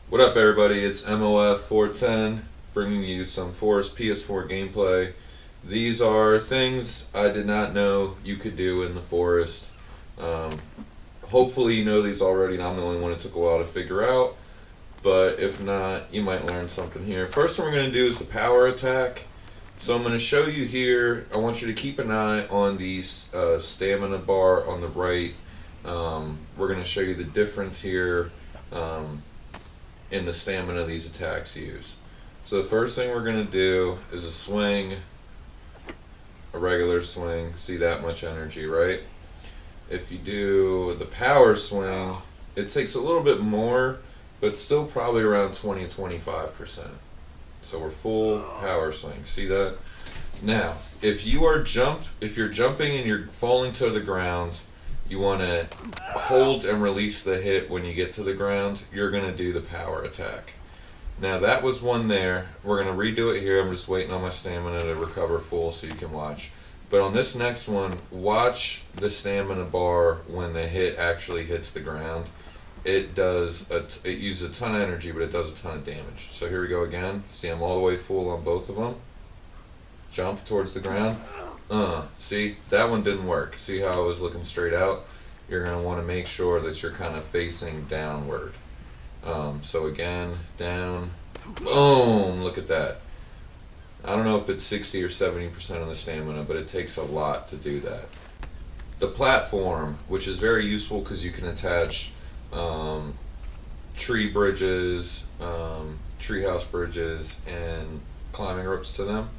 What up, everybody? It's MOF 410 bringing you some Forest PS4 gameplay. These are things I did not know you could do in the forest. Um, Hopefully, you know these already, and I'm the only one it took a while to figure out. But if not, you might learn something here. First thing we're going to do is the power attack. So I'm going to show you here. I want you to keep an eye on the stamina bar on the right. We're going to show you the difference here. In the stamina these attacks use. So the first thing we're going to do is a swing, a regular swing. See that much energy, right? If you do the power swing, it takes a little bit more, but still probably around 20-25%. So we're full power swing. See that? Now, if you're jumping and you're falling to the ground, you want to hold and release the hit when you get to the ground. You're going to do the power attack. Now that was one there. We're going to redo it here. I'm just waiting on my stamina to recover full so you can watch. But on this next one, watch the stamina bar when the hit actually hits the ground. It uses a ton of energy, but it does a ton of damage. So here we go again. See, I'm all the way full on both of them. Jump towards the ground. See, that one didn't work. See how I was looking straight out? You're going to want to make sure that you're kind of facing downward. So again, down, boom, look at that. I don't know if it's 60 or 70% of the stamina, but it takes a lot to do that. The platform, which is very useful because you can attach tree bridges, treehouse bridges, and climbing ropes to them.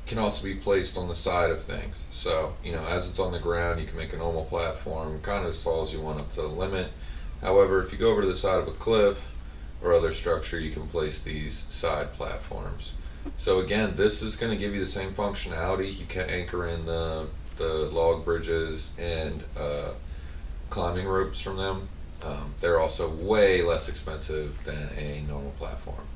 Can also be placed on the side of things. So, as it's on the ground, you can make a normal platform, kind of as tall as you want up to the limit. However, if you go over to the side of a cliff or other structure, you can place these side platforms. So again, this is going to give you the same functionality. You can anchor in the log bridges and climbing ropes from them. They're also way less expensive than a normal platform.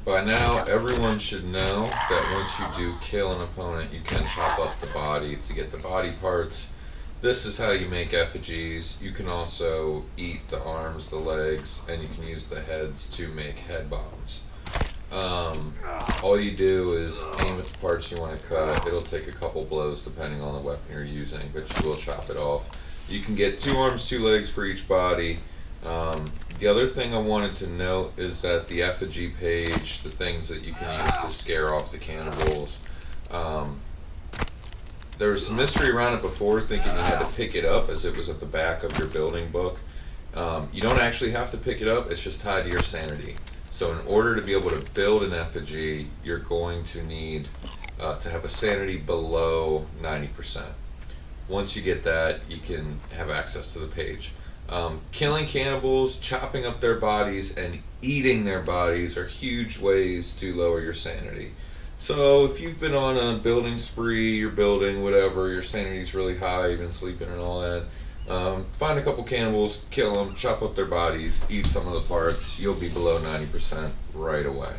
By now, everyone should know that once you do kill an opponent, you can chop up the body to get the body parts. This is how you make effigies. You can also eat the arms, the legs, and you can use the heads to make head bombs. All you do is aim at the parts you want to cut. It'll take a couple blows depending on the weapon you're using, but you will chop it off. You can get 2 arms, 2 legs for each body. The other thing I wanted to note is that the effigy page, the things that you can use to scare off the cannibals, there was some mystery around it before, thinking you had to pick it up as it was at the back of your building book. You don't actually have to pick it up, it's just tied to your sanity. So in order to be able to build an effigy, you're going to need to have a sanity below 90%. Once you get that, you can have access to the page. Killing cannibals, chopping up their bodies, and eating their bodies are huge ways to lower your sanity. So if you've been on a building spree, you're building whatever, your sanity's really high, you've been sleeping and all that, find a couple cannibals, kill them, chop up their bodies, eat some of the parts, you'll be below 90% right away.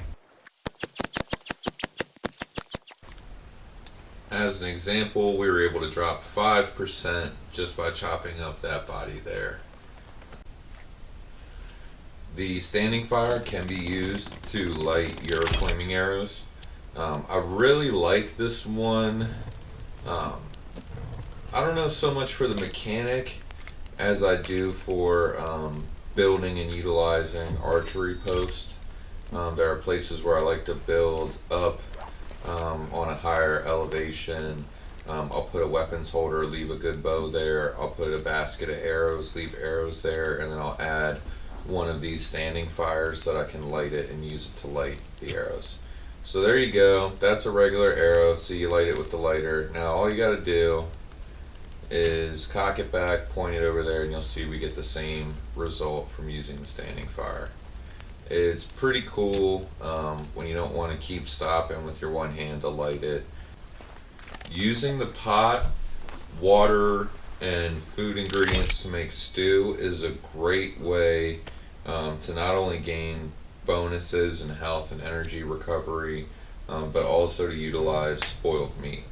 As an example, we were able to drop 5% just by chopping up that body there. The standing fire can be used to light your flaming arrows. I really like this one. I don't know so much for the mechanic as I do for building and utilizing archery posts. There are places where I like to build up on a higher elevation. I'll put a weapons holder, leave a good bow there. I'll put a basket of arrows, leave arrows there, and then I'll add one of these standing fires that I can light it and use it to light the arrows. So there you go. That's a regular arrow. See, you light it with the lighter. Now all you got to do is cock it back, point it over there, and you'll see we get the same result from using the standing fire. It's pretty cool when you don't want to keep stopping with your one hand to light it. Using the pot, water, and food ingredients to make stew is a great way to not only gain bonuses in health and energy recovery, but also to utilize spoiled meat.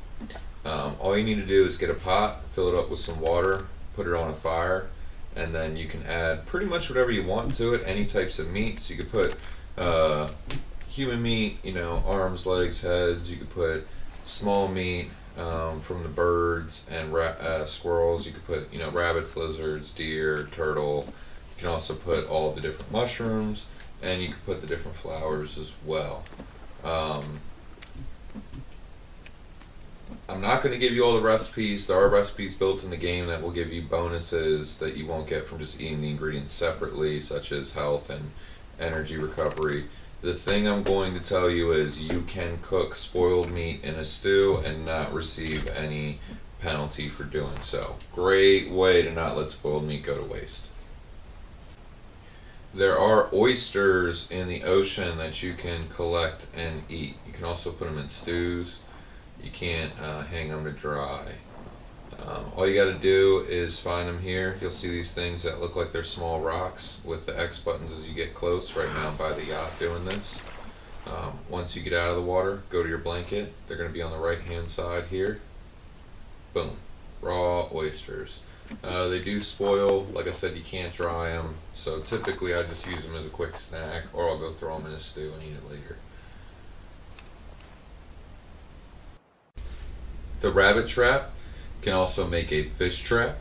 All you need to do is get a pot, fill it up with some water, put it on a fire, and then you can add pretty much whatever you want to it, any types of meats. You could put human meat, you know, arms, legs, heads. You could put small meat from the birds and squirrels. You could put, you know, rabbits, lizards, deer, turtle. You can also put all the different mushrooms, and you could put the different flowers as well. I'm not going to give you all the recipes. There are recipes built in the game that will give you bonuses that you won't get from just eating the ingredients separately, such as health and energy recovery. The thing I'm going to tell you is you can cook spoiled meat in a stew and not receive any penalty for doing so. Great way to not let spoiled meat go to waste. There are oysters in the ocean that you can collect and eat. You can also put them in stews. You can't hang them to dry. All you got to do is find them here. You'll see these things that look like they're small rocks with the X buttons as you get close. Right now I'm by the yacht doing this. Once you get out of the water, go to your blanket. They're going to be on the right hand side here. Boom. Raw oysters. They do spoil. Like I said, you can't dry them. So typically I just use them as a quick snack, or I'll go throw them in a stew and eat it later. The rabbit trap can also make a fish trap.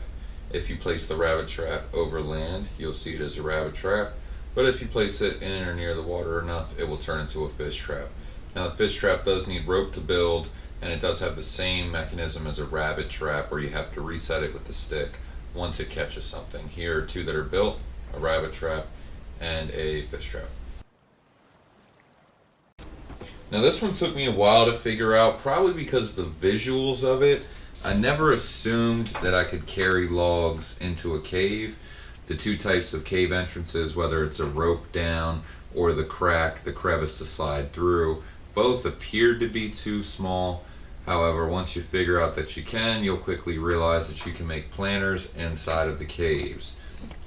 If you place the rabbit trap over land, you'll see it as a rabbit trap. But if you place it in or near the water enough, it will turn into a fish trap. Now the fish trap does need rope to build, and it does have the same mechanism as a rabbit trap where you have to reset it with the stick once it catches something. Here are two that are built, a rabbit trap and a fish trap. Now this one took me a while to figure out, probably because the visuals of it. I never assumed that I could carry logs into a cave. The two types of cave entrances, whether it's a rope down or the crevice to slide through, both appeared to be too small. However, once you figure out that you can, you'll quickly realize that you can make planters inside of the caves.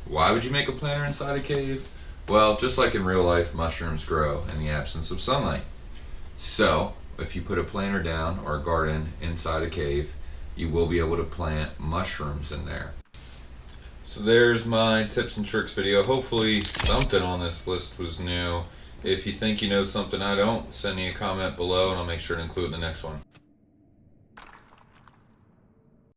Why would you make a planter inside a cave? Well, just like in real life, mushrooms grow in the absence of sunlight. So, if you put a planter down or a garden inside a cave, you will be able to plant mushrooms in there. So there's my tips and tricks video. Hopefully something on this list was new. If you think you know something I don't, send me a comment below and I'll make sure to include the next one.